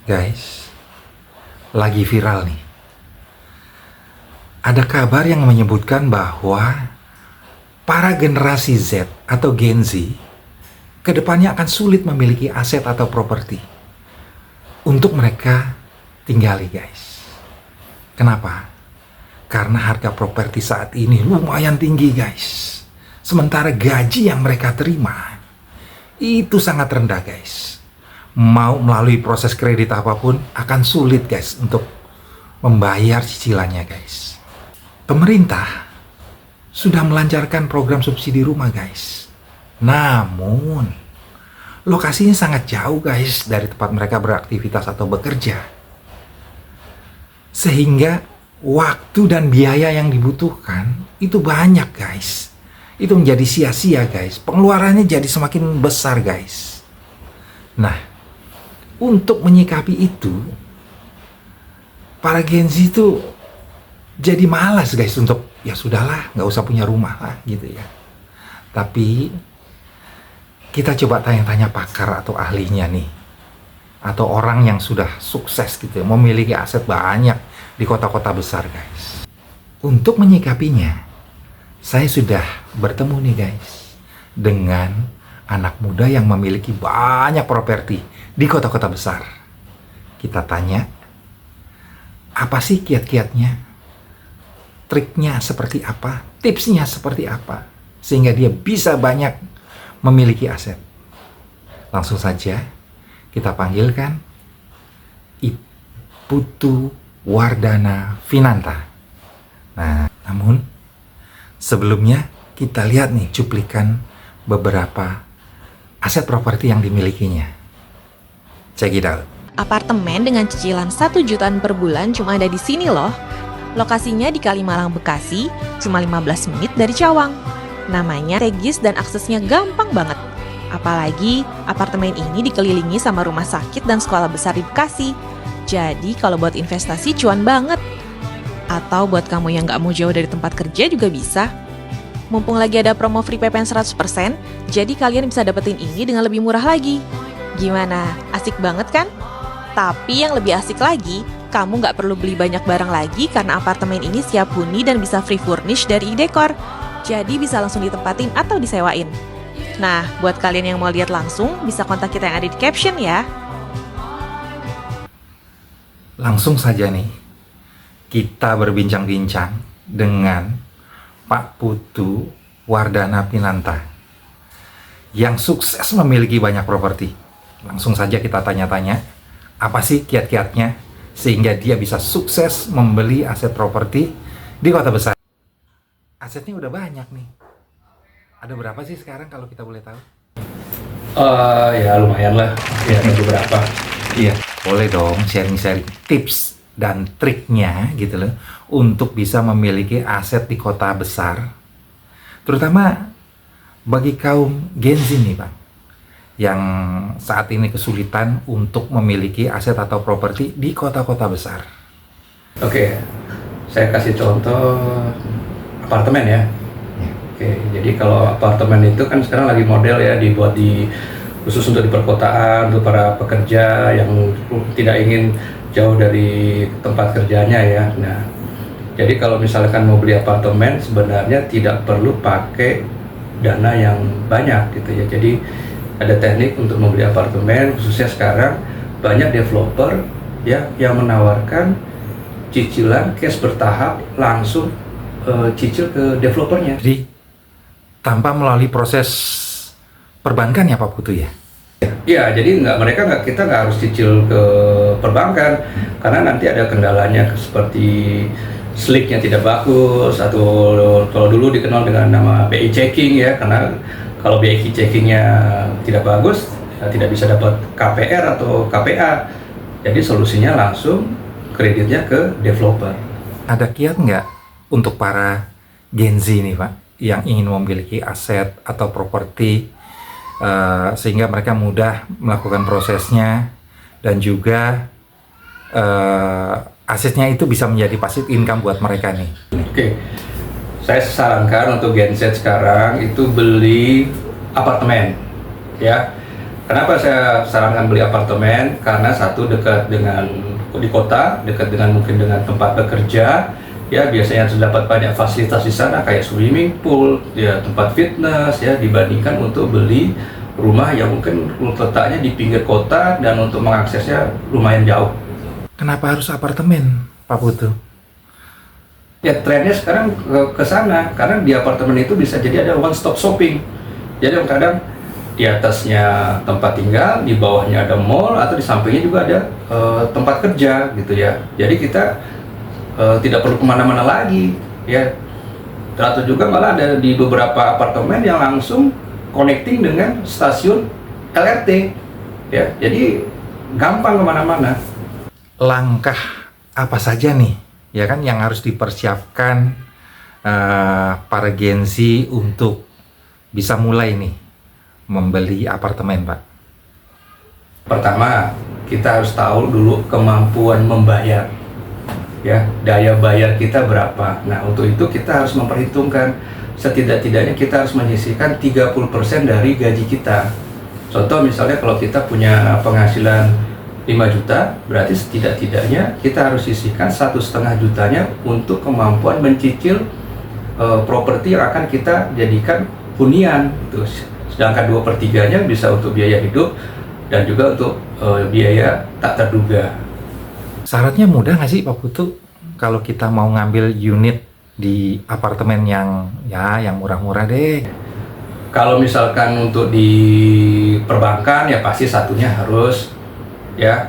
Guys, lagi viral nih. Ada kabar yang menyebutkan bahwa para generasi Z atau Gen Z kedepannya akan sulit memiliki aset atau properti untuk mereka tinggali, guys. Kenapa? Karena harga properti saat ini lumayan tinggi, guys. Sementara gaji yang mereka terima itu sangat rendah, guys. Mau melalui proses kredit apapun akan sulit, guys, untuk membayar cicilannya, guys. Pemerintah sudah melancarkan program subsidi rumah, guys. Namun lokasinya sangat jauh, guys, dari tempat mereka beraktivitas atau bekerja. Sehingga waktu dan biaya yang dibutuhkan itu banyak, guys. Itu menjadi sia-sia, guys. Pengeluarannya jadi semakin besar, guys. Nah, untuk menyikapi itu, para Gen Z itu jadi malas, guys, untuk ya sudahlah, nggak usah punya rumah lah, gitu ya. Tapi kita coba tanya-tanya pakar atau ahlinya nih, atau orang yang sudah sukses gitu ya, memiliki aset banyak di kota-kota besar, guys. Untuk menyikapinya, saya sudah bertemu nih, guys, dengan anak muda yang memiliki banyak properti di kota-kota besar. Kita tanya, apa sih kiat-kiatnya? Triknya seperti apa? Tipsnya seperti apa? Sehingga dia bisa banyak memiliki aset. Langsung saja kita panggilkan Putu Wardana Finanta. Nah, namun sebelumnya kita lihat nih cuplikan beberapa aset properti yang dimilikinya. Check it out. Apartemen dengan cicilan 1 jutaan per bulan cuma ada di sini loh. Lokasinya di Kalimalang, Bekasi, cuma 15 menit dari Cawang. Namanya strategis dan aksesnya gampang banget. Apalagi apartemen ini dikelilingi sama rumah sakit dan sekolah besar di Bekasi. Jadi kalau buat investasi cuan banget. Atau buat kamu yang gak mau jauh dari tempat kerja juga bisa. Mumpung lagi ada promo free PPN 100%, jadi kalian bisa dapetin ini dengan lebih murah lagi. Gimana? Asik banget kan? Tapi yang lebih asik lagi, kamu nggak perlu beli banyak barang lagi karena apartemen ini siap huni dan bisa free furnish dari iDekor. Jadi bisa langsung ditempatin atau disewain. Nah, buat kalian yang mau lihat langsung, bisa kontak kita yang ada di caption ya. Langsung saja nih, kita berbincang-bincang dengan Pak Putu Wardana Finanta yang sukses memiliki banyak properti. Langsung saja kita tanya-tanya, apa sih kiat-kiatnya sehingga dia bisa sukses membeli aset properti di kota besar. Asetnya udah banyak nih. Ada berapa sih sekarang kalau kita boleh tahu? Ya lumayan lah, ya ada beberapa. Iya, boleh dong sharing-sharing tips dan triknya gitu loh untuk bisa memiliki aset di kota besar, terutama bagi kaum Gen Z nih, Bang, yang saat ini kesulitan untuk memiliki aset atau properti di kota-kota besar. Oke, saya kasih contoh apartemen ya. Oke, jadi kalau apartemen itu kan sekarang lagi model ya, dibuat khusus untuk di perkotaan, untuk para pekerja yang tidak ingin jauh dari tempat kerjanya ya. Nah, jadi kalau misalkan mau beli apartemen sebenarnya tidak perlu pakai dana yang banyak gitu ya. Jadi ada teknik untuk membeli apartemen, khususnya sekarang banyak developer ya yang menawarkan cicilan cash bertahap langsung cicil ke developernya. Jadi tanpa melalui proses perbankan ya Pak Putu ya? Ya, jadi kita nggak harus cicil ke perbankan karena nanti ada kendalanya seperti slicknya tidak bagus atau kalau dulu dikenal dengan nama BI checking ya, karena kalau BI checkingnya tidak bagus ya tidak bisa dapat KPR atau KPA. Jadi solusinya langsung kreditnya ke developer. Ada kiat nggak untuk para Gen Z nih Pak yang ingin memiliki aset atau properti sehingga mereka mudah melakukan prosesnya dan juga asetnya itu bisa menjadi passive income buat mereka nih? Oke, saya sarankan untuk Gen Z sekarang itu beli apartemen ya, Kenapa saya sarankan beli apartemen? Karena satu, dekat dengan di kota, dekat dengan mungkin dengan tempat bekerja, ya biasanya terdapat banyak fasilitas di sana kayak swimming pool, ya tempat fitness, ya dibandingkan untuk beli rumah yang mungkin letaknya di pinggir kota dan untuk mengaksesnya lumayan jauh. Kenapa harus apartemen, Pak Putu? Ya trennya sekarang ke sana, karena di apartemen itu bisa jadi ada one stop shopping. Jadi kadang di atasnya tempat tinggal, di bawahnya ada mall, atau di sampingnya juga ada tempat kerja gitu ya. Jadi kita tidak perlu kemana-mana lagi ya. Atau juga malah ada di beberapa apartemen yang langsung connecting dengan stasiun LRT ya. Jadi gampang kemana-mana. Langkah apa saja nih, ya kan, yang harus dipersiapkan para Gen Z untuk bisa mulai nih membeli apartemen, Pak? Pertama, kita harus tahu dulu kemampuan membayar, ya, daya bayar kita berapa. Nah, untuk itu kita harus memperhitungkan setidak-tidaknya kita harus menyisihkan 30% dari gaji kita. Contoh misalnya kalau kita punya penghasilan 5 juta, berarti setidak-tidaknya kita harus sisihkan 1,5 jutanya untuk kemampuan mencicil properti yang akan kita jadikan hunian gitu. Sedangkan 2/3-nya bisa untuk biaya hidup dan juga untuk biaya tak terduga. Syaratnya mudah nggak sih, Pak Putu, kalau kita mau ngambil unit di apartemen yang murah-murah deh? Kalau misalkan untuk di perbankan ya pasti satunya harus ya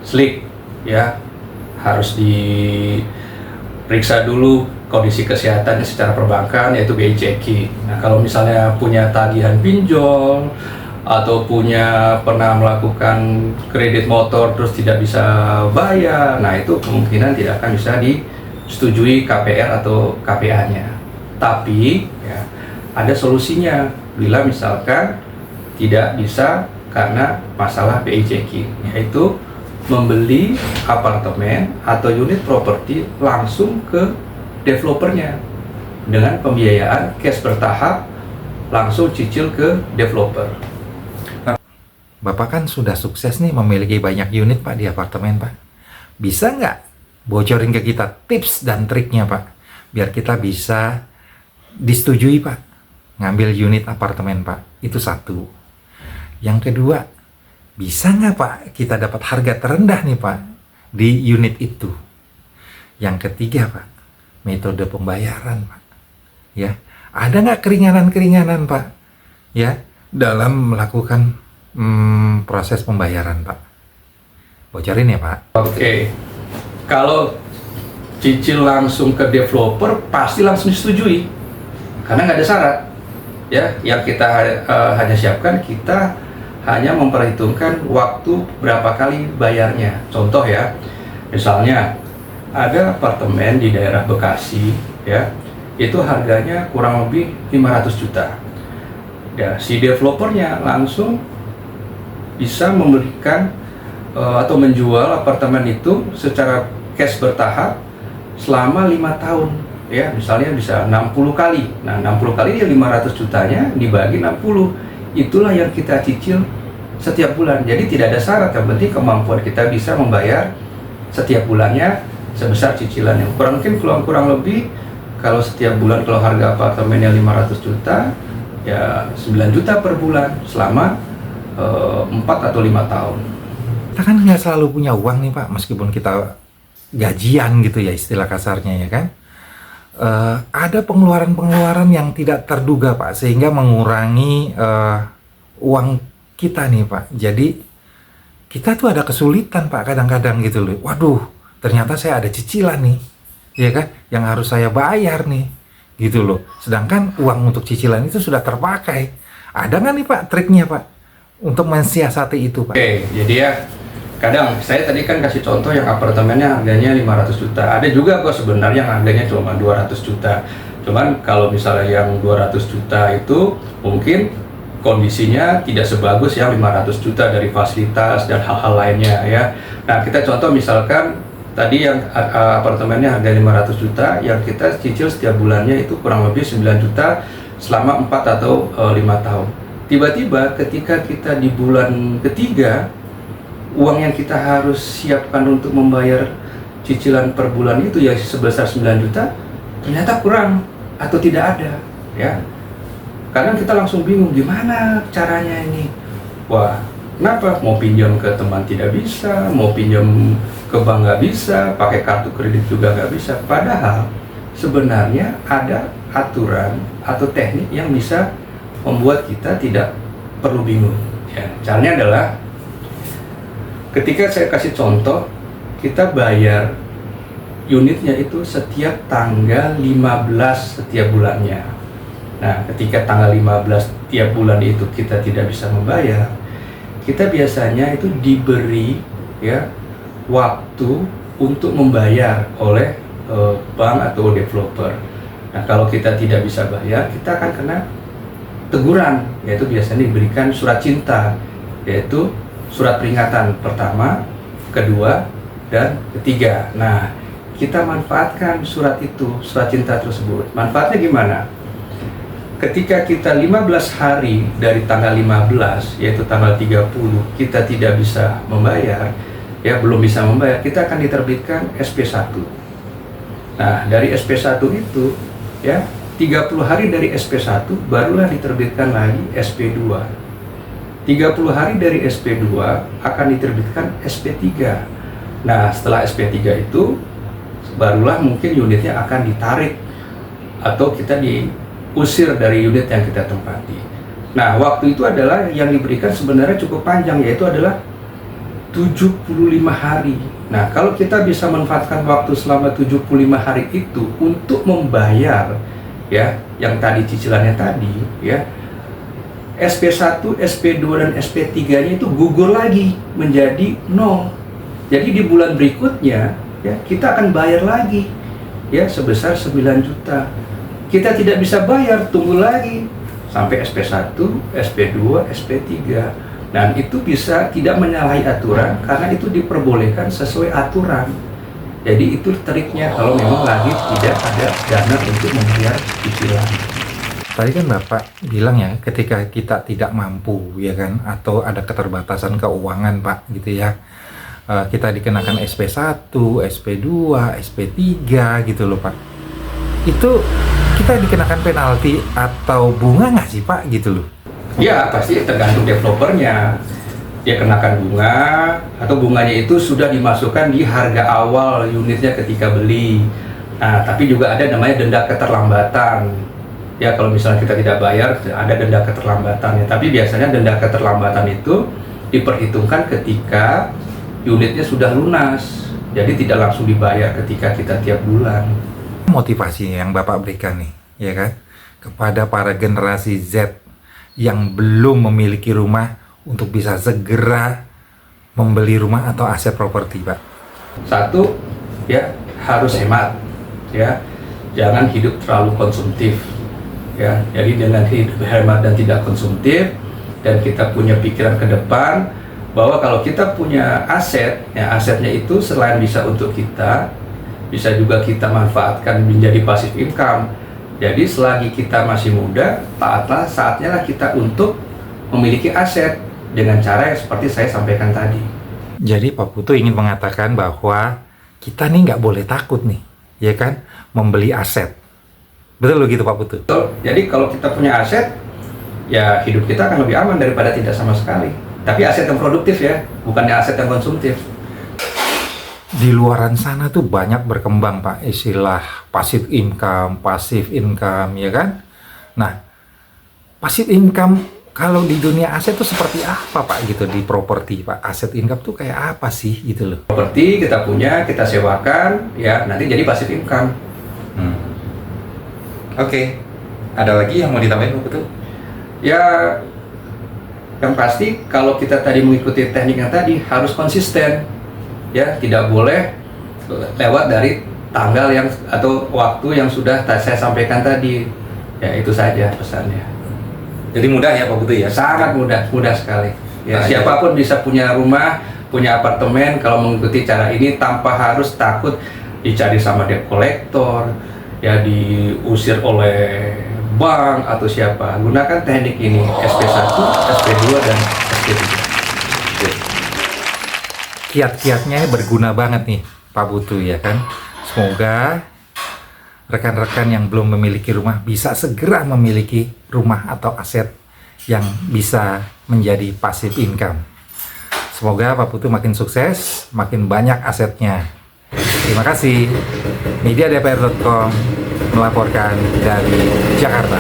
slik ya, harus diperiksa dulu kondisi kesehatannya secara perbankan, yaitu BI checking. Nah, kalau misalnya punya tagihan pinjol atau pernah melakukan kredit motor terus tidak bisa bayar, nah itu kemungkinan tidak akan bisa disetujui KPR atau KPA-nya. Tapi ya, ada solusinya bila misalkan tidak bisa karena masalah BI checking, yaitu membeli apartemen atau unit properti langsung ke developernya dengan pembiayaan cash bertahap, langsung cicil ke developer. Nah, Bapak kan sudah sukses nih memiliki banyak unit, Pak, di apartemen, Pak. Bisa nggak bocorin ke kita tips dan triknya, Pak, biar kita bisa disetujui, Pak, ngambil unit apartemen, Pak? Itu satu. Yang kedua, bisa nggak, Pak, kita dapat harga terendah nih, Pak, di unit itu? Yang ketiga, Pak, metode pembayaran, Pak. Ya, ada nggak keringanan-keringanan, Pak, ya, dalam melakukan proses pembayaran, Pak? Bocorin ya, Pak. Oke, kalau cicil langsung ke developer pasti langsung disetujui, karena nggak ada syarat. Ya, yang kita hanya siapkan, kita hanya memperhitungkan waktu berapa kali bayarnya. Contoh ya, misalnya ada apartemen di daerah Bekasi ya, itu harganya kurang lebih 500 juta. Ya, si developernya langsung bisa memberikan atau menjual apartemen itu secara cash bertahap selama 5 tahun ya, misalnya bisa 60 kali. Nah, 60 kali ya 500 jutanya dibagi 60, itulah yang kita cicil setiap bulan. Jadi tidak ada syarat, yang penting kemampuan kita bisa membayar setiap bulannya sebesar cicilannya. Kurang lebih kalau setiap bulan, kalau harga apartemennya 500 juta ya 9 juta per bulan selama 4 atau 5 tahun. Kita kan nggak selalu punya uang nih, Pak, meskipun kita gajian gitu ya, istilah kasarnya ya kan. Ada pengeluaran-pengeluaran yang tidak terduga, Pak, sehingga mengurangi uang kita nih, Pak. Jadi kita tuh ada kesulitan, Pak, kadang-kadang gitu loh. Waduh, ternyata saya ada cicilan nih, ya kan, yang harus saya bayar nih, gitu loh. Sedangkan uang untuk cicilan itu sudah terpakai. Ada nggak nih, Pak, triknya, Pak, untuk mensiasati itu, Pak? Oke, jadi ya kadang saya tadi kan kasih contoh yang apartemennya harganya 500 juta. Ada juga kok sebenarnya yang harganya cuma 200 juta. Cuman kalau misalnya yang 200 juta itu mungkin kondisinya tidak sebagus yang 500 juta dari fasilitas dan hal-hal lainnya ya. Nah, kita contoh misalkan tadi yang apartemennya harga 500 juta, yang kita cicil setiap bulannya itu kurang lebih 9 juta selama 4 atau 5 tahun. tiba-tiba ketika kita di bulan ketiga, uang yang kita harus siapkan untuk membayar cicilan per bulan itu ya sebesar 9 juta ternyata kurang atau tidak ada, ya. Kadang kita langsung bingung gimana caranya ini. Wah, kenapa? Mau pinjam ke teman tidak bisa, mau pinjam ke bank nggak bisa, pakai kartu kredit juga nggak bisa. Padahal sebenarnya ada aturan atau teknik yang bisa membuat kita tidak perlu bingung. Ya, caranya adalah ketika saya kasih contoh, kita bayar unitnya itu setiap tanggal 15 setiap bulannya. Nah, ketika tanggal 15 tiap bulan itu kita tidak bisa membayar, kita biasanya itu diberi ya waktu untuk membayar oleh bank atau developer. Nah, kalau kita tidak bisa bayar, kita akan kena teguran, yaitu biasanya diberikan surat cinta, yaitu surat peringatan pertama, kedua, dan ketiga. Nah, kita manfaatkan surat itu, surat cinta tersebut. Manfaatnya gimana? Ketika kita 15 hari dari tanggal 15, yaitu tanggal 30, kita tidak bisa membayar, ya belum bisa membayar, kita akan diterbitkan SP1. Nah, dari SP1 itu, ya 30 hari dari SP1, barulah diterbitkan lagi SP2. 30 hari dari SP2 akan diterbitkan SP3. Nah, setelah SP3 itu, barulah mungkin unitnya akan ditarik atau kita diusir dari unit yang kita tempati. Nah, waktu itu adalah yang diberikan sebenarnya cukup panjang, yaitu adalah 75 hari. Nah, kalau kita bisa manfaatkan waktu selama 75 hari itu untuk membayar ya yang tadi cicilannya tadi, ya SP1, SP2 dan SP3-nya itu gugur lagi menjadi 0. Jadi di bulan berikutnya ya kita akan bayar lagi ya sebesar 9 juta. Kita tidak bisa bayar, tunggu lagi sampai SP1, SP2, SP3. Dan itu bisa tidak menyalahi aturan karena itu diperbolehkan sesuai aturan. Jadi itu triknya kalau memang lagi tidak ada dana untuk membayar cicilan. Tadi kan Bapak bilang ya, ketika kita tidak mampu ya kan, atau ada keterbatasan keuangan Pak gitu ya, kita dikenakan SP1, SP2, SP3 gitu loh Pak. Itu kita dikenakan penalti atau bunga nggak sih Pak gitu loh? Ya pasti tergantung developernya. Dia kenakan bunga atau bunganya itu sudah dimasukkan di harga awal unitnya ketika beli. Nah, tapi juga ada namanya denda keterlambatan. Ya kalau misalnya kita tidak bayar ada denda keterlambatannya. Tapi biasanya denda keterlambatan itu diperhitungkan ketika unitnya sudah lunas. Jadi tidak langsung dibayar ketika kita tiap bulan. Motivasi yang Bapak berikan nih, ya kan, kepada para generasi Z yang belum memiliki rumah untuk bisa segera membeli rumah atau aset properti, Pak. Satu, ya harus hemat, ya jangan hidup terlalu konsumtif, ya. Jadi dengan hidup hemat dan tidak konsumtif, dan kita punya pikiran ke depan bahwa kalau kita punya aset, ya asetnya itu selain bisa untuk kita, bisa juga kita manfaatkan menjadi passive income. Jadi selagi kita masih muda, saatnya lah kita untuk memiliki aset dengan cara yang seperti saya sampaikan tadi. Jadi Pak Putu ingin mengatakan bahwa kita nih nggak boleh takut nih, ya kan, membeli aset. Betul begitu Pak Putu? Betul. Jadi kalau kita punya aset, ya hidup kita akan lebih aman daripada tidak sama sekali. Tapi aset yang produktif ya, bukannya aset yang konsumtif. Di luaran sana tuh banyak berkembang Pak istilah passive income, ya kan? Nah, passive income kalau di dunia aset tuh seperti apa Pak gitu di properti Pak? Aset income tuh kayak apa sih gitu loh? Properti kita punya, kita sewakan, ya nanti jadi passive income. Oke. Ada lagi yang mau ditambahin Pak Putu? Ya, yang pasti kalau kita tadi mengikuti tekniknya tadi harus konsisten. Ya, tidak boleh lewat dari tanggal yang atau waktu yang sudah saya sampaikan tadi. Ya, itu saja pesannya. Jadi mudah ya Pak Putu ya? Sangat mudah sekali. Ya, Nah, siapapun bisa punya rumah, punya apartemen kalau mengikuti cara ini tanpa harus takut dicari sama debt collector, ya diusir oleh bank atau siapa, gunakan teknik ini SP1, SP2 dan SP3. Kiat-kiatnya berguna banget nih Pak Putu ya kan. Semoga rekan-rekan yang belum memiliki rumah bisa segera memiliki rumah atau aset yang bisa menjadi passive income. Semoga Pak Putu makin sukses, makin banyak asetnya. Terima kasih. MediaDPR.com melaporkan dari Jakarta.